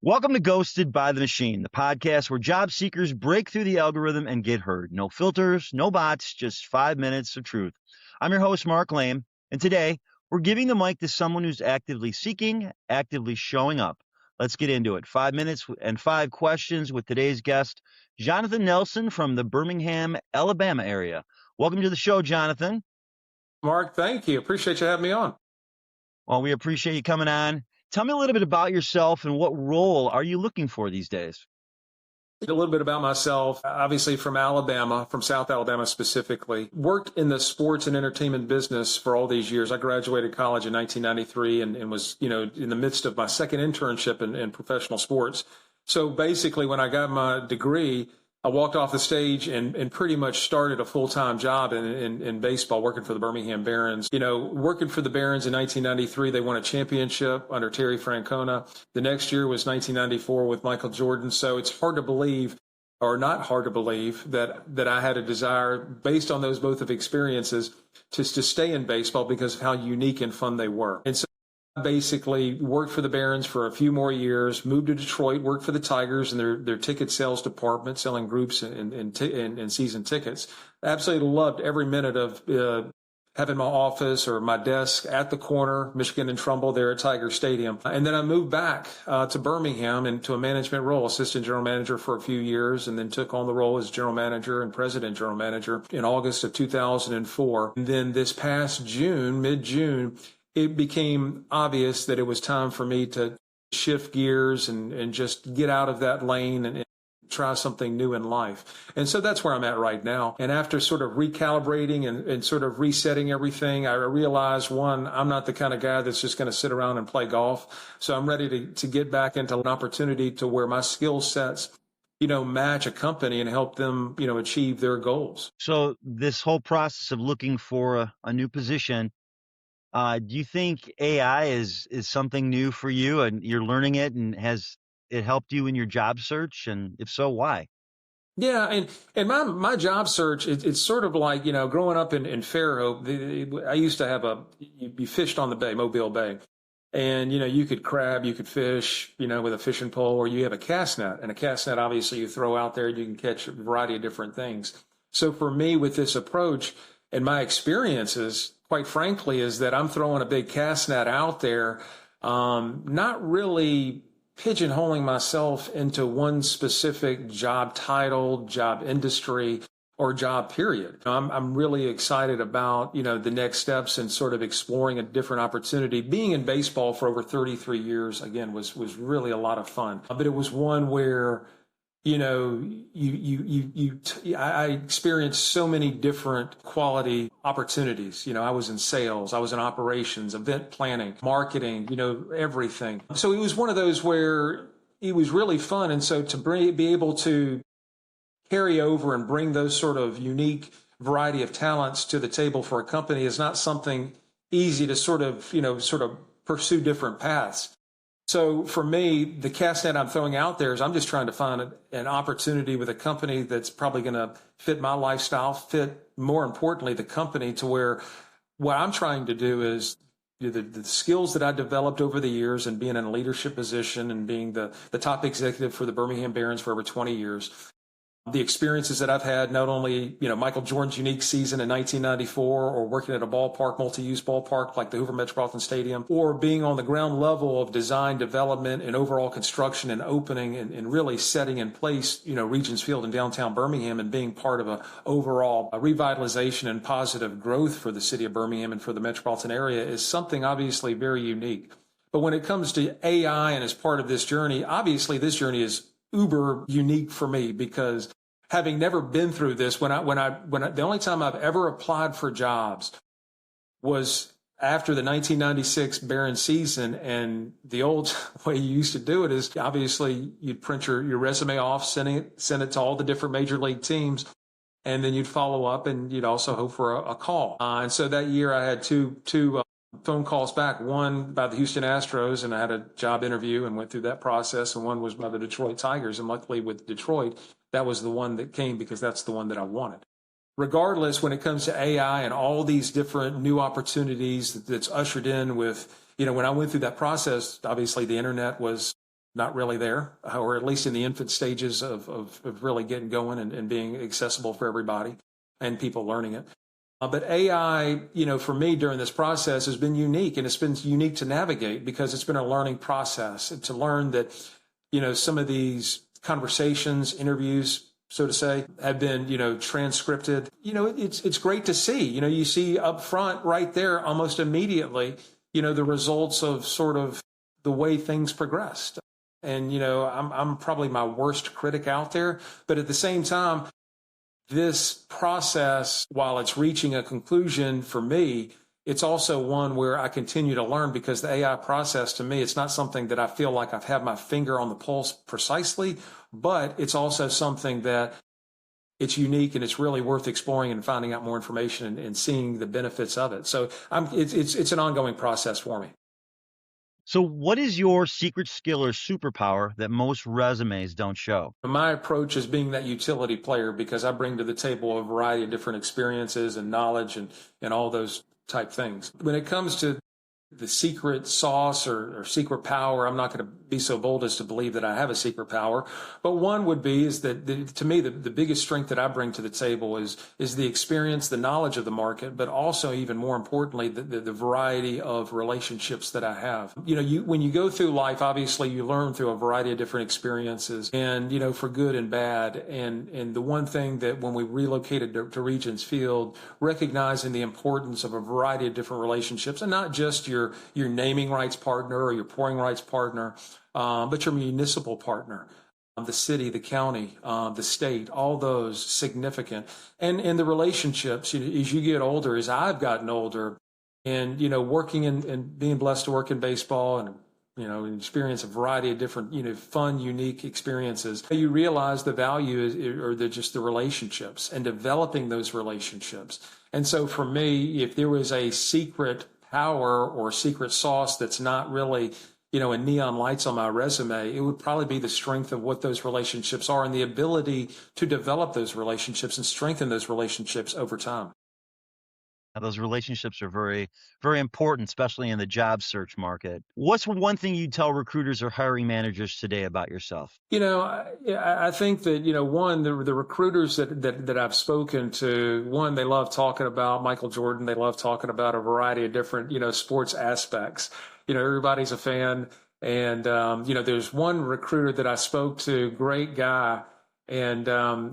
Welcome to Ghosted by the Machine, the podcast where job seekers break through the algorithm and get heard. No filters, no bots, just 5 minutes of truth. I'm your host, Mark Lame, and today we're giving the mic to someone who's actively seeking, actively showing up. Let's get into it. 5 minutes and 5 questions with today's guest, Jonathon Nelson from the Birmingham, Alabama area. Welcome to the show, Jonathon. Mark, thank you. Appreciate you having me on. Well, we appreciate you coming on. Tell me a little bit about yourself and what role are you looking for these days? A little bit about myself, obviously from Alabama, from South Alabama specifically. Worked in the sports and entertainment business for all these years. I graduated college in 1993 and was, in the midst of my second internship in professional sports. So basically, when I got my degree, I walked off the stage and pretty much started a full-time job in baseball, working for the Birmingham Barons. Working for the Barons in 1993, they won a championship under Terry Francona. The next year was 1994 with Michael Jordan. So it's hard to believe, or not hard to believe, that I had a desire, based on those both of experiences, to stay in baseball because of how unique and fun they were. And so I basically worked for the Barons for a few more years, moved to Detroit, worked for the Tigers and their ticket sales department, selling groups and season tickets. I absolutely loved every minute of having my office or my desk at the corner, Michigan and Trumbull, there at Tiger Stadium. And then I moved back to Birmingham into a management role, assistant general manager for a few years, and then took on the role as general manager and president general manager in August of 2004. And then this past June, mid-June, it became obvious that it was time for me to shift gears and just get out of that lane and try something new in life. And so that's where I'm at right now. And after sort of recalibrating and sort of resetting everything, I realized, one, I'm not the kind of guy that's just going to sit around and play golf. So I'm ready to get back into an opportunity to where my skill sets match a company and help them, achieve their goals. So this whole process of looking for a new position, do you think AI is something new for you and you're learning it, and has it helped you in your job search? And if so, why? Yeah, and my job search, it's sort of like, growing up in Fairhope, I used to have you fished on the bay, Mobile Bay. And, you could crab, you could fish, with a fishing pole, or you have a cast net. And a cast net, obviously, you throw out there, you can catch a variety of different things. So for me, with this approach and my experiences, quite frankly, is that I'm throwing a big cast net out there, not really pigeonholing myself into one specific job title, job industry, or job period. I'm really excited about, the next steps and sort of exploring a different opportunity. Being in baseball for over 33 years, again, was really a lot of fun. But it was one where, I experienced so many different quality opportunities. I was in sales, I was in operations, event planning, marketing, everything. So it was one of those where it was really fun. And so to be able to carry over and bring those sort of unique variety of talents to the table for a company is not something easy to sort of pursue different paths. So for me, the cast net I'm throwing out there is I'm just trying to find an opportunity with a company that's probably going to fit my lifestyle, fit, more importantly, the company, to where what I'm trying to do is the skills that I developed over the years and being in a leadership position and being the top executive for the Birmingham Barons for over 20 years. The experiences that I've had, not only, Michael Jordan's unique season in 1994, or working at a ballpark, multi-use ballpark like the Hoover Metropolitan Stadium, or being on the ground level of design, development, and overall construction and opening and really setting in place, Regions Field in downtown Birmingham, and being part of a overall revitalization and positive growth for the city of Birmingham and for the metropolitan area, is something obviously very unique. But when it comes to AI and as part of this journey, obviously this journey is uber unique for me, because having never been through this, when the only time I've ever applied for jobs was after the 1996 Barron season. And the old way you used to do it is obviously you'd print your resume off, send it to all the different major league teams, and then you'd follow up and you'd also hope for a call. And so that year I had two phone calls back, one by the Houston Astros, and I had a job interview and went through that process, and one was by the Detroit Tigers. And luckily with Detroit, that was the one that came because that's the one that I wanted. Regardless, when it comes to AI and all these different new opportunities that's ushered in with, when I went through that process, obviously the internet was not really there, or at least in the infant stages of really getting going and being accessible for everybody and people learning it. But AI, for me during this process has been unique, and it's been unique to navigate because it's been a learning process, and to learn that, some of these conversations, interviews, so to say, have been, transcripted. It's great to see. You see up front right there almost immediately, the results of sort of the way things progressed. And, I'm probably my worst critic out there, but at the same time, this process, while it's reaching a conclusion for me, it's also one where I continue to learn, because the AI process, to me, it's not something that I feel like I've had my finger on the pulse precisely, but it's also something that it's unique and it's really worth exploring and finding out more information and seeing the benefits of it. So it's an ongoing process for me. So, what is your secret skill or superpower that most resumes don't show? My approach is being that utility player, because I bring to the table a variety of different experiences and knowledge and all those type things. When it comes to the secret sauce or secret power, I'm not going to be so bold as to believe that I have a secret power. But one would be is that to me, the biggest strength that I bring to the table is the experience, the knowledge of the market, but also even more importantly, the variety of relationships that I have. When you go through life, obviously you learn through a variety of different experiences, and, for good and bad. And the one thing that when we relocated to Regents Field, recognizing the importance of a variety of different relationships, and not just your naming rights partner or your pouring rights partner, but your municipal partner, the city, the county, the state, all those significant. And the relationships, as you get older, as I've gotten older, and, working and being blessed to work in baseball and, experience a variety of different, fun, unique experiences, you realize the value or just the relationships and developing those relationships. And so for me, if there was a secret power or secret sauce that's not really, in neon lights on my resume, it would probably be the strength of what those relationships are and the ability to develop those relationships and strengthen those relationships over time. Now, those relationships are very, very important, especially in the job search market. What's one thing you tell recruiters or hiring managers today about yourself? I think that, one, the recruiters that I've spoken to, one, they love talking about Michael Jordan. They love talking about a variety of different, sports aspects. Everybody's a fan. And, there's one recruiter that I spoke to, great guy, and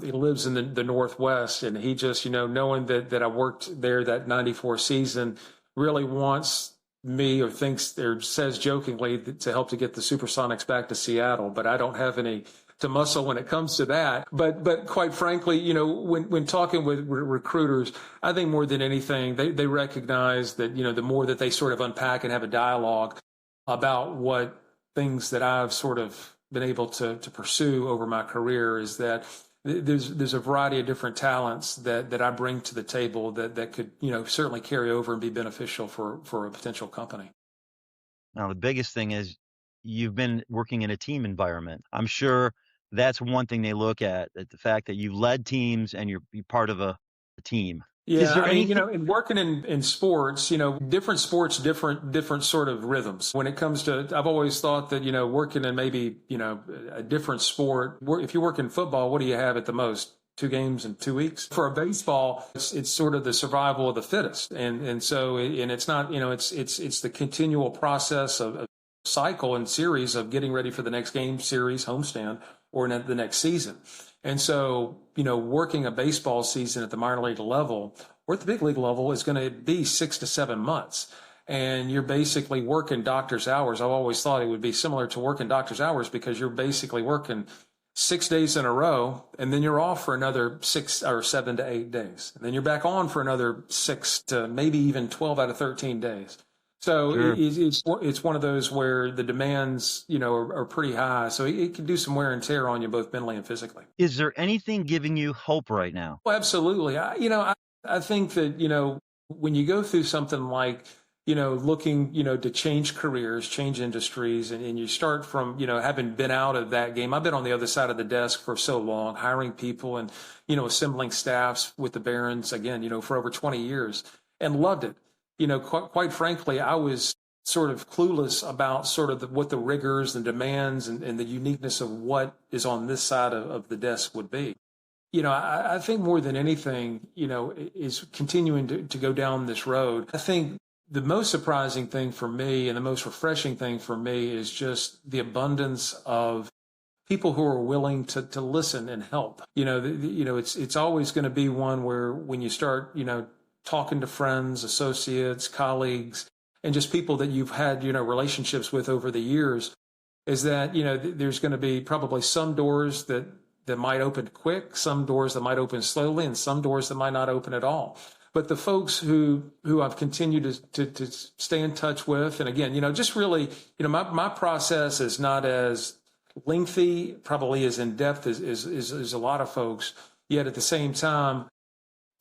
he lives in the Northwest. And he just, knowing that I worked there that 94 season, really wants me, or thinks or says jokingly, to help to get the Supersonics back to Seattle, but I don't have any to muscle when it comes to that. But quite frankly, when talking with recruiters, I think more than anything, they recognize that, the more that they sort of unpack and have a dialogue about what things that I've sort of been able to pursue over my career, is that there's a variety of different talents that I bring to the table that could, certainly carry over and be beneficial for a potential company. Now, the biggest thing is you've been working in a team environment. I'm sure that's one thing they look at the fact that you led teams and you're part of a team. Is Yeah, there I mean, anything? in working in sports, different sports, different sort of rhythms. When it comes to, I've always thought that, working in maybe, a different sport, if you work in football, what do you have at the most? 2 games in 2 weeks. For a baseball, it's sort of the survival of the fittest. And so, and it's not, it's the continual process of cycle and series of getting ready for the next game, series, homestand, or the next season. And so, working a baseball season at the minor league level or at the big league level is going to be 6 to 7 months. And you're basically working doctor's hours. I've always thought it would be similar to working doctor's hours, because you're basically working 6 days in a row, and then you're off for another 6 or 7 to 8 days. And then you're back on for another 6 to maybe even 12 out of 13 days. So Sure. it's one of those where the demands, are pretty high. So it can do some wear and tear on you, both mentally and physically. Is there anything giving you hope right now? Well, absolutely. I think that, when you go through something like, looking, to change careers, change industries, and you start from, having been out of that game. I've been on the other side of the desk for so long, hiring people and, assembling staffs with the Barons, again, for over 20 years, and loved it. Quite frankly, I was sort of clueless about sort of what the rigors and demands and the uniqueness of what is on this side of the desk would be. I think more than anything, is continuing to go down this road. I think the most surprising thing for me and the most refreshing thing for me is just the abundance of people who are willing to listen and help. It's always going to be one where when you start, talking to friends, associates, colleagues, and just people that you've had, relationships with over the years, is that, there's going to be probably some doors that might open quick, some doors that might open slowly, and some doors that might not open at all. But the folks who I've continued to stay in touch with, and again, just really, my process is not as lengthy, probably as in depth as a lot of folks. Yet at the same time,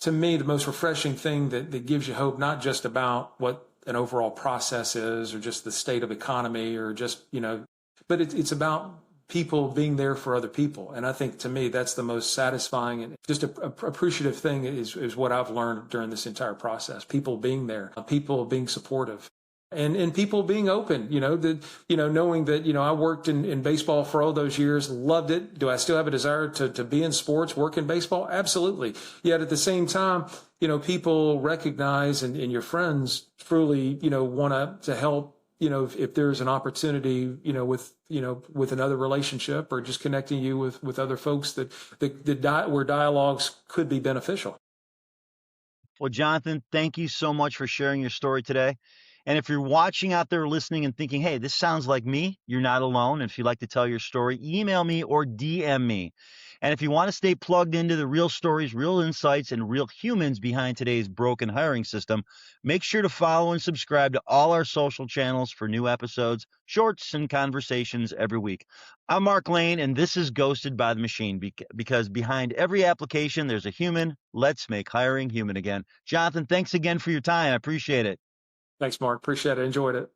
to me, the most refreshing thing that gives you hope, not just about what an overall process is or just the state of economy or just, but it's about people being there for other people. And I think to me, that's the most satisfying and just appreciative thing is what I've learned during this entire process. People being there, people being supportive. And people being open, knowing that, I worked in baseball for all those years, loved it. Do I still have a desire to be in sports, work in baseball? Absolutely. Yet at the same time, people recognize and your friends truly, want to help, if there's an opportunity, with another relationship or just connecting you with other folks where dialogues could be beneficial. Well, Jonathon, thank you so much for sharing your story today. And if you're watching out there listening and thinking, hey, this sounds like me, you're not alone. If you'd like to tell your story, email me or DM me. And if you want to stay plugged into the real stories, real insights, and real humans behind today's broken hiring system, make sure to follow and subscribe to all our social channels for new episodes, shorts, and conversations every week. I'm Mark Lane, and this is Ghosted by the Machine, because behind every application, there's a human. Let's make hiring human again. Jonathon, thanks again for your time. I appreciate it. Thanks, Mark. Appreciate it. Enjoyed it.